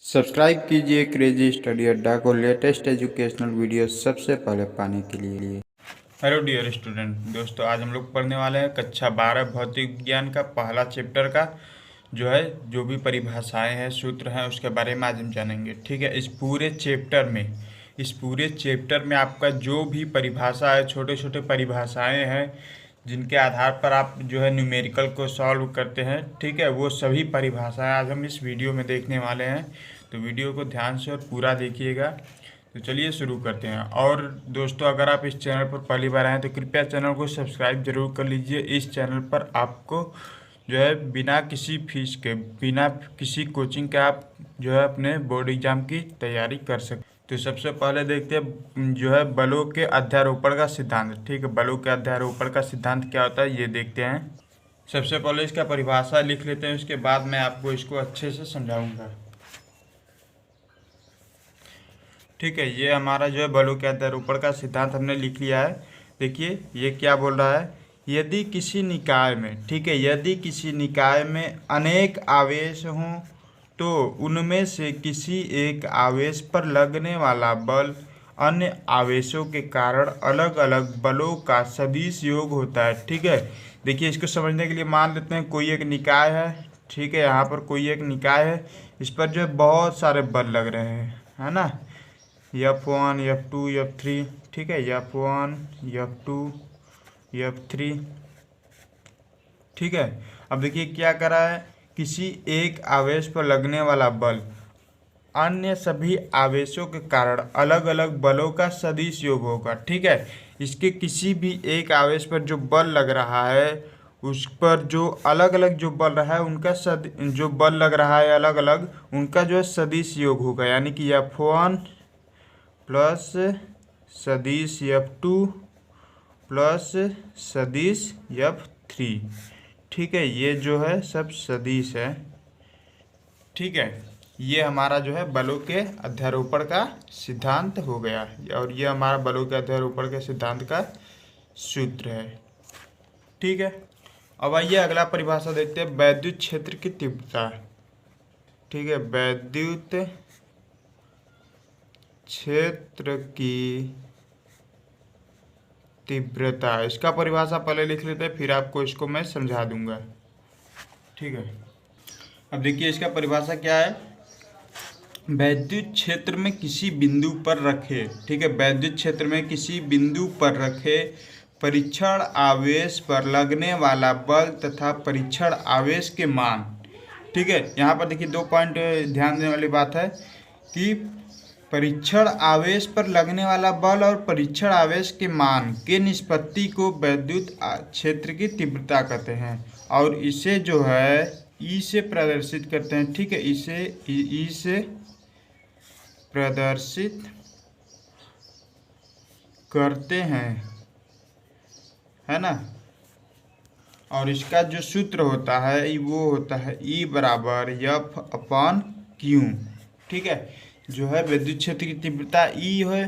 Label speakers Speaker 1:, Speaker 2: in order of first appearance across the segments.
Speaker 1: Subscribe कीजिए crazy study अड्डा को लेटेस्ट एजुकेशनल वीडियो सबसे पहले पाने के लिए।
Speaker 2: हेलो डियर स्टूडेंट दोस्तों, आज हम लोग पढ़ने वाले हैं कक्षा 12 भौतिक विज्ञान का पहला चैप्टर का जो भी परिभाषाएं हैं, सूत्र हैं, उसके बारे में आज हम जानेंगे। ठीक है, इस पूरे चैप्टर में आपका जो भी परिभाषा है, छोटे छोटे परिभाषाएं हैं जिनके आधार पर आप न्यूमेरिकल को सॉल्व करते हैं, ठीक है, वो सभी परिभाषाएं आज हम इस वीडियो में देखने वाले हैं। तो वीडियो को ध्यान से और पूरा देखिएगा। तो चलिए शुरू करते हैं। और दोस्तों, अगर आप इस चैनल पर पहली बार आए तो कृपया चैनल को सब्सक्राइब जरूर कर लीजिए। इस चैनल पर आपको बिना किसी फीस के, बिना किसी कोचिंग के आप अपने बोर्ड एग्जाम की तैयारी कर सकते। तो सबसे पहले देखते हैं बलों के अध्यारोपण का सिद्धांत। ठीक है, बलों के अध्यारोपण का सिद्धांत क्या होता है ये देखते हैं। सबसे पहले इसका परिभाषा लिख लेते हैं, उसके बाद मैं आपको इसको अच्छे से समझाऊंगा। ठीक है, ये हमारा बलों के अध्यारोपण का सिद्धांत हमने लिख लिया है। देखिए ये क्या बोल रहा है, यदि किसी निकाय में, ठीक है, यदि किसी निकाय में अनेक आवेश हों तो उनमें से किसी एक आवेश पर लगने वाला बल अन्य आवेशों के कारण अलग अलग बलों का सदिश योग होता है। ठीक है, देखिए इसको समझने के लिए मान लेते हैं कोई एक निकाय है। ठीक है, यहाँ पर कोई एक निकाय है, इस पर बहुत सारे बल लग रहे हैं, है ना, F1 F2 F3। ठीक है, F1 F2 F3। ठीक है, अब देखिए क्या कर रहा है, किसी एक आवेश पर लगने वाला बल अन्य सभी आवेशों के कारण अलग अलग बलों का सदिश योग होगा। ठीक है, इसके किसी भी एक आवेश पर जो बल लग रहा है उस पर जो अलग अलग बल रहा है उनका जो बल लग रहा है अलग अलग, उनका सदिश योग होगा। यानी कि F1 प्लस सदिश F2 प्लस सदिश F3। ठीक है, ये सब सदिश है। ठीक है, ये हमारा बलों के अध्यारोपण का सिद्धांत हो गया, और ये हमारा बलों के अध्यारोपण के सिद्धांत का सूत्र है। ठीक है, अब आइए अगला परिभाषा देखते हैं, वैद्युत क्षेत्र की तीव्रता। ठीक है, वैद्युत क्षेत्र की तीव्रता, इसका परिभाषा पहले लिख लेते हैं, फिर आपको इसको मैं समझा दूंगा। ठीक है, अब देखिए इसका परिभाषा क्या है, वैद्युत क्षेत्र में किसी बिंदु पर रखे, ठीक है, वैद्युत क्षेत्र में किसी बिंदु पर रखे परीक्षण आवेश पर लगने वाला बल तथा परीक्षण आवेश के मान। ठीक है, यहाँ पर देखिए 2 पॉइंट ध्यान देने वाली बात है कि परीक्षण आवेश पर लगने वाला बल और परीक्षण आवेश के मान के निष्पत्ति को वैद्युत क्षेत्र की तीव्रता कहते हैं, और इसे ई से प्रदर्शित करते हैं। ठीक है, इसे ई से प्रदर्शित करते हैं, है ना, और इसका जो सूत्र होता है वो होता है E बराबर F/Q। ठीक है, विद्युत क्षेत्र की तीव्रता E है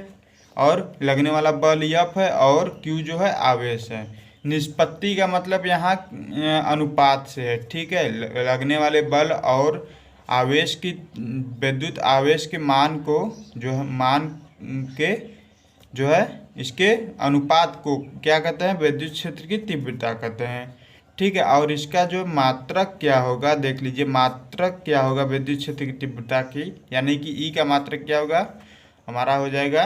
Speaker 2: और लगने वाला बल F है और Q आवेश है। निष्पत्ति का मतलब यहाँ अनुपात से है। ठीक है, लगने वाले बल और आवेश की, विद्युत आवेश के मान को मान के इसके अनुपात को क्या कहते हैं, विद्युत क्षेत्र की तीव्रता कहते हैं। ठीक है, और इसका मात्रक क्या होगा, देख लीजिए मात्रक क्या होगा विद्युत क्षेत्र की तीव्रता की, यानी कि ई का मात्रक क्या होगा, हमारा हो जाएगा,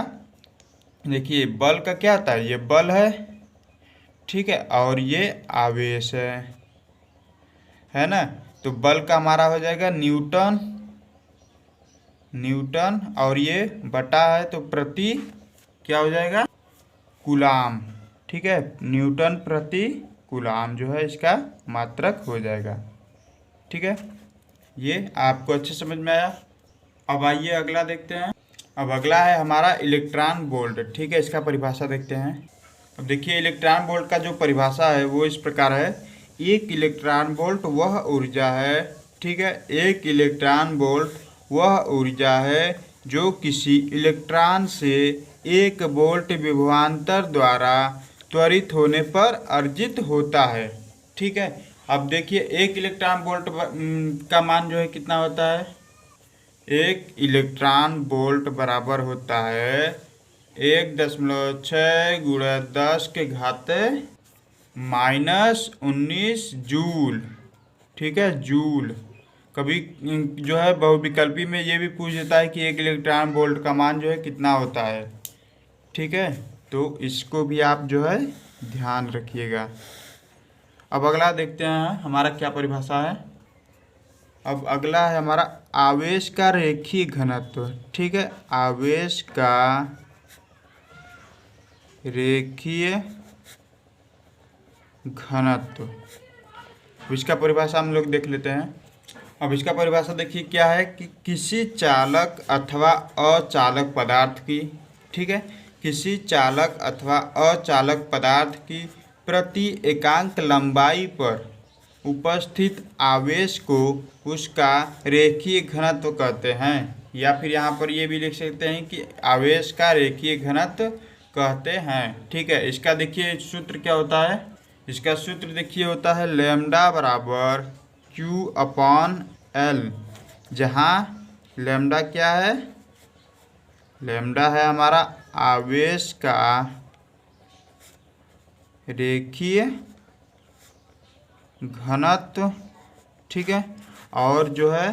Speaker 2: देखिए बल का क्या होता है, ये बल है, ठीक है, और ये आवेश है ना, तो बल का हमारा हो जाएगा न्यूटन, और ये बटा है तो प्रति क्या हो जाएगा, कूलाम। ठीक है, न्यूटन प्रति कूलाम इसका मात्रक हो जाएगा। ठीक है, ये आपको अच्छे समझ में आया। अब आइए अगला देखते हैं। अब अगला है हमारा इलेक्ट्रॉन वोल्ट। ठीक है, इसका परिभाषा देखते हैं। अब देखिए इलेक्ट्रॉन वोल्ट का जो परिभाषा है वो इस प्रकार है, एक इलेक्ट्रॉन वोल्ट वह ऊर्जा है, ठीक है, एक इलेक्ट्रॉन वोल्ट वह ऊर्जा है जो किसी इलेक्ट्रॉन से 1 वोल्ट विभवांतर द्वारा त्वरित होने पर अर्जित होता है। ठीक है, अब देखिए 1 इलेक्ट्रॉन वोल्ट का मान कितना होता है, एक इलेक्ट्रॉन वोल्ट बराबर होता है 1.6 गुणा 10 के घात -19 जूल। ठीक है, जूल। कभी जो है बहुविकल्पी में ये भी पूछ देता है कि एक इलेक्ट्रॉन वोल्ट का मान जो है कितना होता है। ठीक है, तो इसको भी आप जो है ध्यान रखिएगा। अब अगला देखते हैं हमारा क्या परिभाषा है। अब अगला है हमारा आवेश का रेखीय घनत्व। ठीक है, आवेश का रेखीय घनत्व, इसका परिभाषा हम लोग देख लेते हैं। अब इसका परिभाषा देखिए क्या है कि किसी चालक अथवा अचालक पदार्थ की, ठीक है, किसी चालक अथवा अचालक पदार्थ की प्रति एकांक लंबाई पर उपस्थित आवेश को उसका रेखीय घनत्व कहते हैं। या फिर यहाँ पर ये भी लिख सकते हैं कि आवेश का रेखीय घनत्व कहते हैं। ठीक है, इसका देखिए सूत्र क्या होता है। इसका सूत्र देखिए होता है लैम्डा बराबर Q/L, जहाँ लैम्डा क्या है, लैम्डा है हमारा आवेश का रेखीय घनत्व। ठीक है, और जो है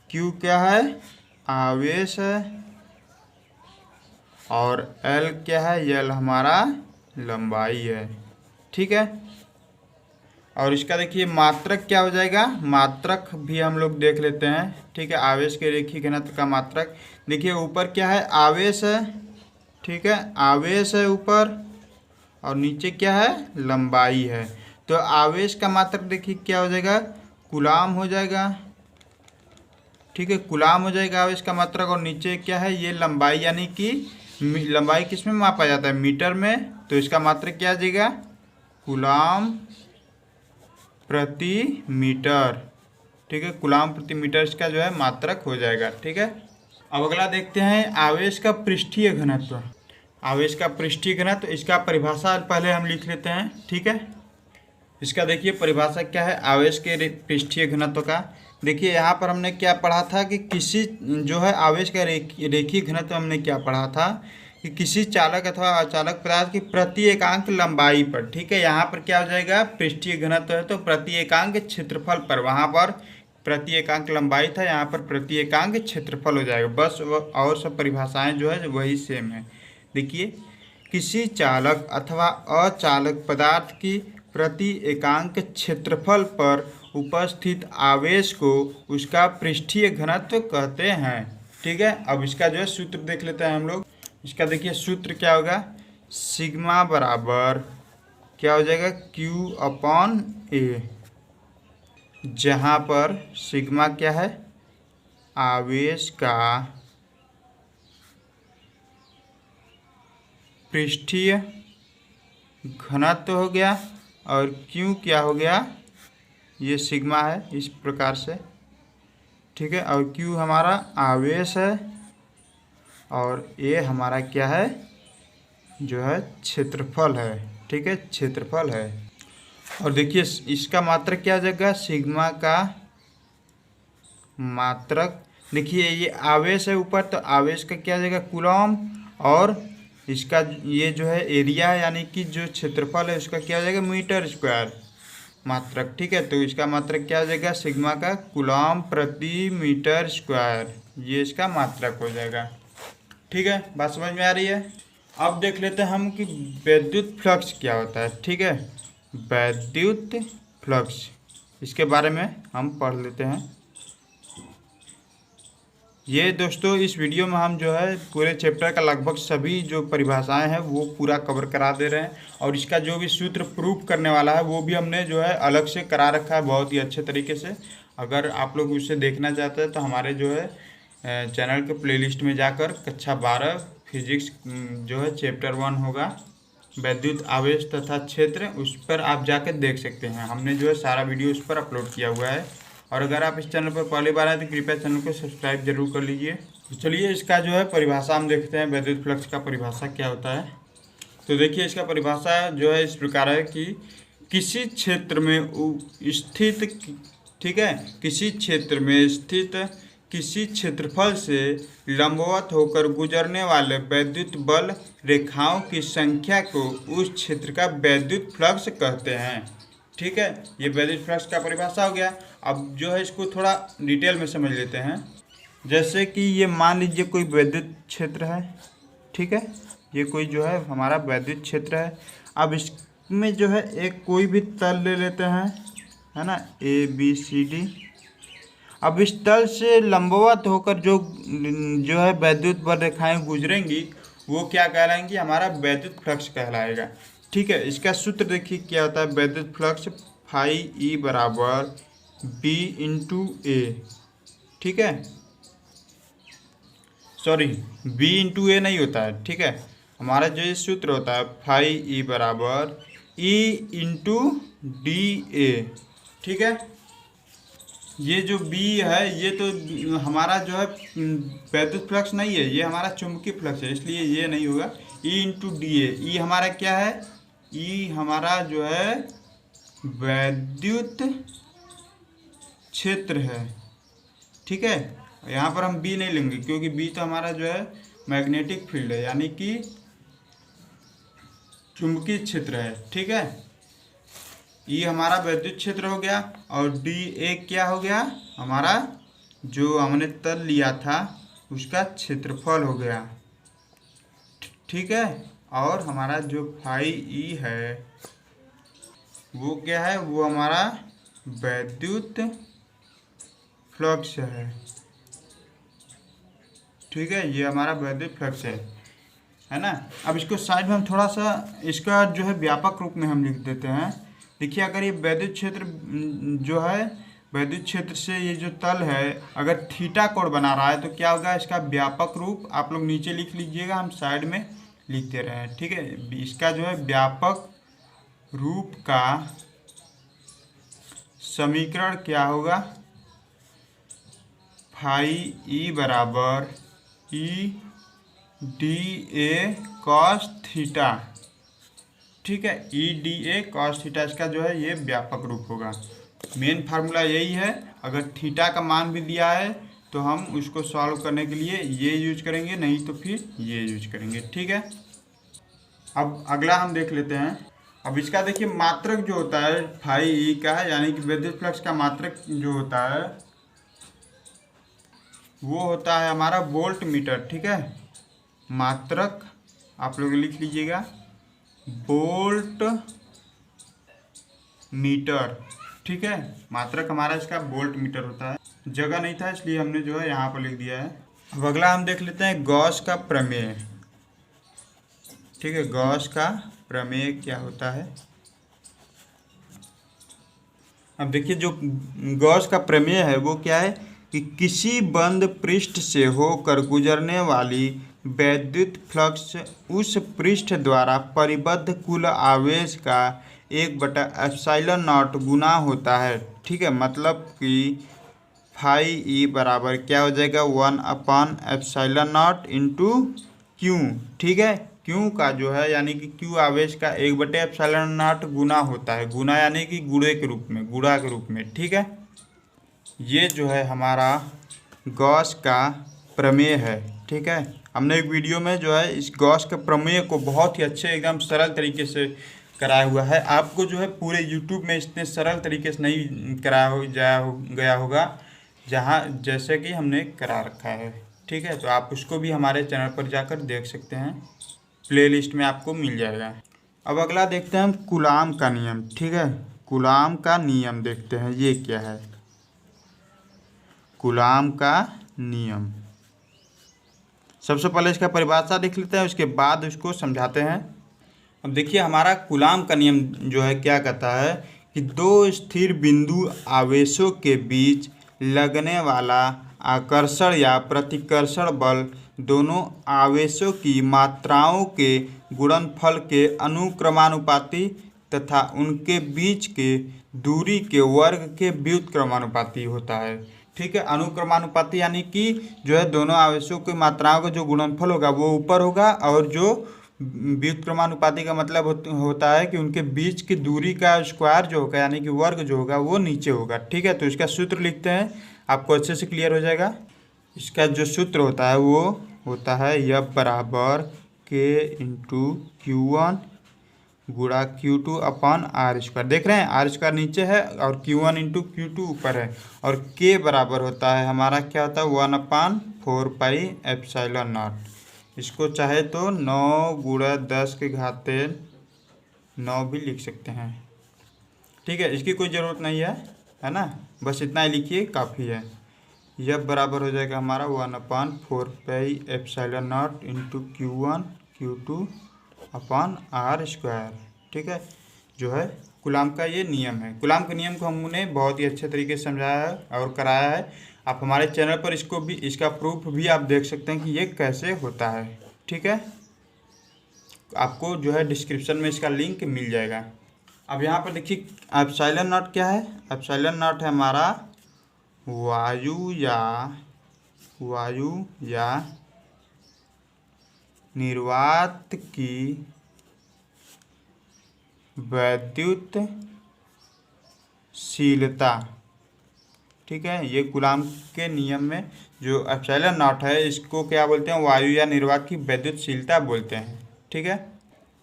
Speaker 2: Q क्या है, आवेश है, और L क्या है, L हमारा लंबाई है। ठीक है, और इसका देखिए मात्रक क्या हो जाएगा, मात्रक भी हम लोग देख लेते हैं। ठीक है, आवेश के रेखीय घनत्व का मात्रक देखिए ऊपर क्या है, आवेश है। ठीक है, आवेश है ऊपर, और नीचे क्या है, लंबाई है। तो आवेश का मात्रक देखिए क्या हो जाएगा, कूलाम हो जाएगा। ठीक है, कूलाम हो जाएगा आवेश का मात्रक, और नीचे क्या है, ये लंबाई, यानी कि लंबाई किस में मापा जाता है, मीटर में। तो इसका मात्रक क्या आ जाएगा, कूलाम प्रति मीटर। ठीक है, कूलाम प्रति मीटर इसका जो है मात्रक हो जाएगा। ठीक है, अब अगला देखते हैं आवेश का पृष्ठीय घनत्व। आवेश का पृष्ठीय घनत्व, इसका परिभाषा पहले हम लिख लेते हैं। ठीक है, इसका देखिए परिभाषा क्या है आवेश के पृष्ठीय घनत्व का। देखिए यहाँ पर हमने क्या पढ़ा था कि किसी जो है आवेश का रेखीय घनत्व हमने क्या पढ़ा था कि किसी चालक अथवा अचालक पदार्थ की प्रति एकांक लंबाई पर। ठीक है, यहाँ पर क्या हो जाएगा, पृष्ठीय घनत्व है तो प्रति एकांक क्षेत्रफल पर, वहाँ पर प्रति एकांक लंबाई था, यहाँ पर प्रति एकांक क्षेत्रफल हो जाएगा। बस और सब परिभाषाएं जो है वही सेम है। देखिए, किसी चालक अथवा अचालक पदार्थ की प्रति एकांक क्षेत्रफल पर उपस्थित आवेश को उसका पृष्ठीय घनत्व कहते हैं। ठीक है, अब इसका जो है सूत्र देख लेते हैं हम लोग। इसका देखिए सूत्र क्या होगा, सिग्मा बराबर क्या हो जाएगा, Q/A, जहाँ पर सिग्मा क्या है, आवेश का पृष्ठीय घनत्व हो गया, और Q क्या हो गया, ये सिग्मा है इस प्रकार से। ठीक है, और Q हमारा आवेश है, और A हमारा क्या है, जो है क्षेत्रफल है। ठीक है, क्षेत्रफल है। और देखिए इसका मात्रक क्या आ जाएगा, सिग्मा का मात्रक, देखिए ये आवेश है ऊपर, तो आवेश का क्या आ जाएगा, कूलम, और इसका ये जो है एरिया है, यानी कि जो क्षेत्रफल है उसका क्या हो जाएगा, मीटर स्क्वायर मात्रक। ठीक है, तो इसका मात्रक क्या हो जाएगा, सिग्मा का कूलम प्रति मीटर स्क्वायर, ये इसका मात्रक हो जाएगा। ठीक है, बात समझ में आ रही है। अब देख लेते हैं हम कि विद्युत फ्लक्स क्या होता है। ठीक है, विद्युत फ्लक्स, इसके बारे में हम पढ़ लेते हैं। ये दोस्तों इस वीडियो में हम जो है पूरे चैप्टर का लगभग सभी जो परिभाषाएं हैं वो पूरा कवर करा दे रहे हैं, और इसका जो भी सूत्र प्रूफ करने वाला है वो भी हमने जो है अलग से करा रखा है बहुत ही अच्छे तरीके से। अगर आप लोग उसे देखना चाहते हैं तो हमारे जो है चैनल के प्लेलिस्ट में जाकर कक्षा 12 फिजिक्स जो है चैप्टर 1 होगा, विद्युत आवेश तथा क्षेत्र, उस पर आप जाकर देख सकते हैं। हमने जो है सारा वीडियो उस पर अपलोड किया हुआ है। और अगर आप इस चैनल पर पहली बार आए तो कृपया चैनल को सब्सक्राइब जरूर कर लीजिए। तो चलिए इसका जो है परिभाषा हम देखते हैं, विद्युत फ्लक्स का परिभाषा क्या होता है। तो देखिए इसका परिभाषा जो है इस प्रकार है कि किसी क्षेत्र में स्थित, ठीक है, किसी क्षेत्र में स्थित किसी क्षेत्रफल से लंबवत होकर गुजरने वाले वैद्युत बल रेखाओं की संख्या को उस क्षेत्र का वैद्युत फ्लक्स कहते हैं। ठीक है, ये वैद्युत फ्लक्स का परिभाषा हो गया। अब जो है इसको थोड़ा डिटेल में समझ लेते हैं। जैसे कि ये मान लीजिए कोई वैद्युत क्षेत्र है, ठीक है, ये कोई जो है हमारा वैद्युत क्षेत्र है। अब इसमें जो है एक कोई भी तल ले लेते हैं, है ना, ABCD। अब इस तल से लंबवत होकर जो है वैद्युत बल रेखाएं गुजरेंगी वो क्या कहलाएंगी, हमारा वैद्युत फ्लक्स कहलाएगा। ठीक है, इसका सूत्र देखिए क्या होता है, वैद्युत फ्लक्स फाई E बराबर B इंटू A। ठीक है, सॉरी B इंटू A नहीं होता है। ठीक है, हमारा जो ये सूत्र होता है फाई E बराबर E इंटू DA। ठीक है, ये जो B है ये तो हमारा जो है वैद्युत फ्लक्स नहीं है, ये हमारा चुंबकीय फ्लक्स है, इसलिए ये नहीं होगा। E इंटू DA, E हमारा क्या है, E हमारा जो है वैद्युत क्षेत्र है। ठीक है, यहाँ पर हम B नहीं लेंगे क्योंकि B तो हमारा जो है मैग्नेटिक फील्ड है, यानी कि चुंबकीय क्षेत्र है। ठीक है, E हमारा वैद्युत क्षेत्र हो गया और DA क्या हो गया, हमारा जो हमने तल लिया था उसका क्षेत्रफल हो गया। ठीक है, और हमारा जो फाई E है वो क्या है, वो हमारा वैद्युत फ्लक्स है। ठीक है, ये हमारा वैद्युत फ्लक्स है ना। अब इसको साइड में हम थोड़ा सा इसका जो है व्यापक रूप में हम लिख देते हैं। देखिए, अगर ये वैद्युत क्षेत्र जो है, वैद्युत क्षेत्र से ये जो तल है अगर थीटा कोण बना रहा है तो क्या होगा, इसका व्यापक रूप आप लोग नीचे लिख लीजिएगा, हम साइड में लिख दे रहे हैं। ठीक है, इसका जो है व्यापक रूप का समीकरण क्या होगा, फाई E बराबर E DA cos थीटा। ठीक है, E DA cos थीटा, इसका जो है ये व्यापक रूप होगा। मेन फार्मूला यही है, अगर थीटा का मान भी दिया है तो हम उसको सॉल्व करने के लिए ये यूज करेंगे, नहीं तो फिर ये यूज करेंगे। ठीक है, अब अगला हम देख लेते हैं। अब इसका देखिए मात्रक जो होता है फाई E का है, यानी कि विद्युत फ्लक्स का मात्रक जो होता है वो होता है हमारा वोल्ट मीटर। ठीक है, मात्रक आप लोग लिख लीजिएगा वोल्ट मीटर। ठीक है, मात्रक हमारा इसका वोल्ट मीटर होता है। जगह नहीं था इसलिए हमने जो है यहाँ पर लिख दिया है। अब अगला हम देख लेते हैं गॉस का प्रमेय। ठीक है, गॉस का प्रमेय क्या होता है। अब देखिए जो गॉस का प्रमेय है वो क्या है कि किसी बंद पृष्ठ से होकर गुजरने वाली वैद्युत फ्लक्स उस पृष्ठ द्वारा परिबद्ध कुल आवेश का 1/ε0 गुना होता है। ठीक है, मतलब कि फाई E बराबर क्या हो जाएगा, 1/ε0 इंटू Q। ठीक है, Q का जो है यानी कि Q आवेश का 1/ε0 गुना होता है, गुना यानी कि गुणे के रूप में, गुणा के रूप में। ठीक है, ये जो है हमारा गॉस का प्रमेय है। ठीक है, हमने एक वीडियो में जो है इस गॉस के प्रमेय को बहुत ही अच्छे एकदम सरल तरीके से कराया हुआ है। आपको जो है पूरे YouTube में इतने सरल तरीके से नहीं कराया गया होगा जहाँ जैसे कि हमने करा रखा है। ठीक है, तो आप उसको भी हमारे चैनल पर जाकर देख सकते हैं, प्लेलिस्ट में आपको मिल जाएगा। अब अगला देखते हैं हम कूलाम का नियम। ठीक है, कूलाम का नियम देखते हैं, ये क्या है कूलाम का नियम। सबसे पहले इसका परिभाषा देख लेते हैं, उसके बाद उसको समझाते हैं। अब देखिए हमारा कूलाम का नियम जो है क्या कहता है कि दो स्थिर बिंदु आवेशों के बीच लगने वाला आकर्षण या प्रतिकर्षण बल दोनों आवेशों की मात्राओं के गुणनफल के अनुक्रमानुपाती तथा उनके बीच के दूरी के वर्ग के व्युत्क्रमानुपाती होता है। ठीक है, अनुक्रमानुपाती यानी कि जो है दोनों आवेशों की मात्राओं का जो गुणनफल होगा वो ऊपर होगा, और जो व्युत्क्रमानुपाती का मतलब होता है कि उनके बीच की दूरी का स्क्वायर जो होगा यानी कि वर्ग जो होगा वो नीचे होगा। ठीक है, तो इसका सूत्र लिखते हैं, आपको अच्छे से क्लियर हो जाएगा। इसका जो सूत्र होता है वो होता है F बराबर K इंटू Q1 गुणा Q2 अपॉन आर स्क्वायर। देख रहे हैं आर स्क्वायर नीचे है और Q1 इंटू Q2 ऊपर है, और K बराबर होता है हमारा क्या होता है 1/4πε0। इसको चाहे तो 9 गुणा 10 के घाते 9 भी लिख सकते हैं। ठीक है, इसकी कोई ज़रूरत नहीं है ना, बस इतना ही लिखिए काफ़ी है। यह बराबर हो जाएगा हमारा 1/4πε0 into Q1 Q2 upon are square. ठीक है, जो है कूलाम का ये नियम है। कूलाम के नियम को हमने बहुत ही अच्छे तरीके से समझाया है और कराया है। आप हमारे चैनल पर इसको भी, इसका प्रूफ भी आप देख सकते हैं कि ये कैसे होता है। ठीक है, आपको जो है डिस्क्रिप्शन में इसका लिंक मिल जाएगा। अब यहाँ पर देखिए एप्सिलॉन नॉट क्या है। एप्सिलॉन नॉट है हमारा वायु या निर्वात की वैद्युतशीलता। ठीक है, ये कूलाम के नियम में जो एप्सिलॉन नॉट है इसको क्या बोलते हैं, वायु या निर्वात की वैद्युतशीलता बोलते हैं। ठीक है,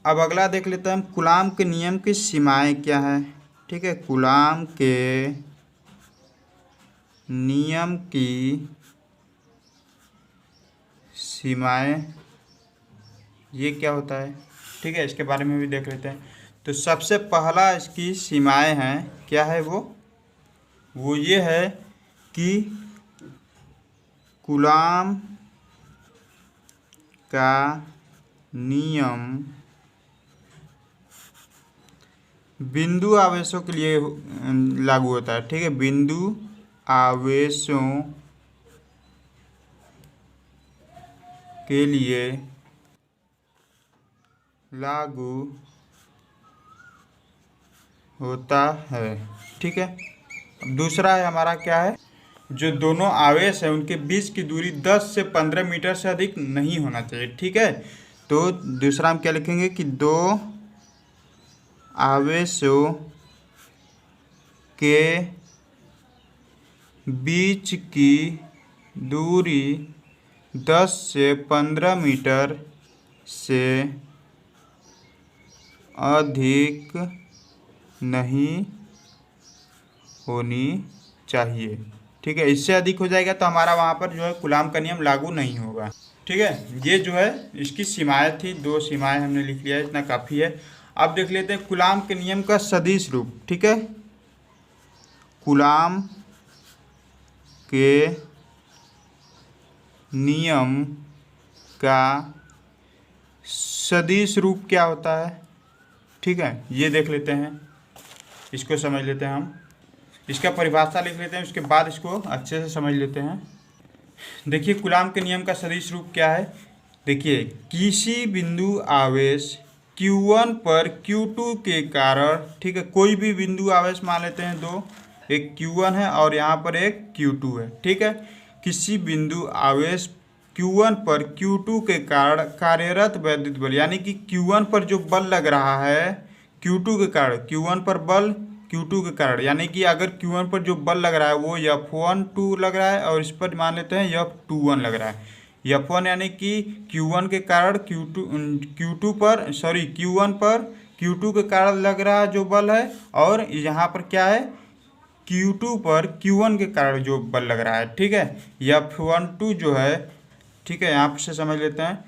Speaker 2: अब अगला देख लेते हैं हम कूलाम के नियम की सीमाएं क्या है। ठीक है, कूलाम के नियम की सीमाएं ये क्या होता है। ठीक है, इसके बारे में भी देख लेते हैं। तो सबसे पहला इसकी सीमाएं हैं क्या है, वो ये है कि कूलाम का नियम बिंदु आवेशों के लिए लागू होता है। ठीक है, बिंदु आवेशों के लिए लागू होता है। ठीक है, अब दूसरा है हमारा क्या है, जो दोनों आवेश है उनके बीच की दूरी 10 से 15 मीटर से अधिक नहीं होना चाहिए। ठीक है, तो दूसरा हम क्या लिखेंगे कि दो आवेशों के बीच की दूरी 10 से 15 मीटर से अधिक नहीं होनी चाहिए। ठीक है, इससे अधिक हो जाएगा तो हमारा वहाँ पर जो है कूलाम का नियम लागू नहीं होगा। ठीक है, ये जो है इसकी सीमाएं थी, 2 सीमाएं हमने लिख लिया है, इतना काफ़ी है। अब देख लेते हैं कूलाम के नियम का सदिश रूप। ठीक है, कूलाम के नियम का सदिश रूप क्या होता है। ठीक है, ये देख लेते हैं, इसको समझ लेते हैं हम। इसका परिभाषा लिख लेते हैं, उसके बाद इसको अच्छे से समझ लेते हैं। देखिए कूलाम के नियम का सदिश रूप क्या है। देखिए किसी बिंदु आवेश Q1 पर Q2 के कारण, ठीक है, कोई भी बिंदु आवेश मान लेते हैं दो, एक Q1 है और यहाँ पर एक Q2 है। ठीक है, किसी बिंदु आवेश Q1 पर Q2 के कारण कार्यरत वैद्युत बल, यानी कि Q1 पर जो बल लग रहा है Q2 के कारण, Q1 पर बल Q2 के कारण, यानी कि अगर Q1 पर जो बल लग रहा है वो F12 लग रहा है और इस पर मान लेते हैं F21 लग रहा है। F1 यानी कि Q1 के कारण Q2 पर Q1 पर Q2 के कारण लग रहा जो बल है, और यहाँ पर क्या है Q2 पर Q1 के कारण जो बल लग रहा है। ठीक है, F12 जो है, ठीक है, यहाँ से समझ लेते हैं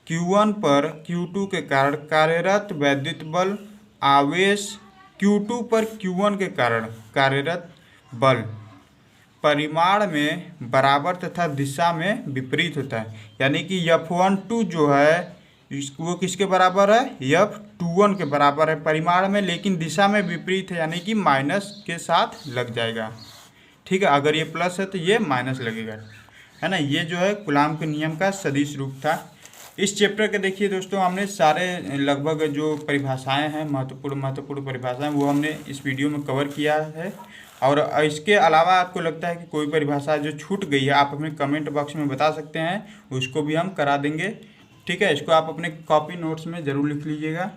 Speaker 2: Q1 पर Q2 के कारण कार्यरत वैद्युत बल आवेश Q2 पर Q1 के कारण कार्यरत बल परिमाण में बराबर तथा दिशा में विपरीत होता है। यानी कि F12 जो है वो किसके बराबर है, F21 के बराबर है परिमाण में, लेकिन दिशा में विपरीत है, यानी कि माइनस के साथ लग जाएगा। ठीक है, अगर ये प्लस है तो ये माइनस लगेगा, है ना। ये जो है कूलाम के नियम का सदिश रूप था। इस चैप्टर के देखिए दोस्तों हमने सारे लगभग जो परिभाषाएं हैं, महत्वपूर्ण परिभाषाएं, वो हमने इस वीडियो में कवर किया है। और इसके अलावा आपको लगता है कि कोई परिभाषा जो छूट गई है, आप हमें कमेंट बॉक्स में बता सकते हैं, उसको भी हम करा देंगे। ठीक है, इसको आप अपने कॉपी नोट्स में ज़रूर लिख लीजिएगा।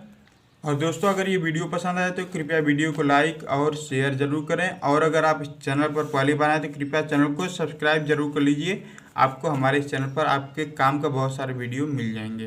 Speaker 2: और दोस्तों अगर ये वीडियो पसंद आए तो कृपया वीडियो को लाइक और शेयर जरूर करें, और अगर आप इस चैनल पर पहली बार आए तो कृपया चैनल को सब्सक्राइब जरूर कर लीजिए। आपको हमारे इस चैनल पर आपके काम का बहुत सारे वीडियो मिल जाएंगे।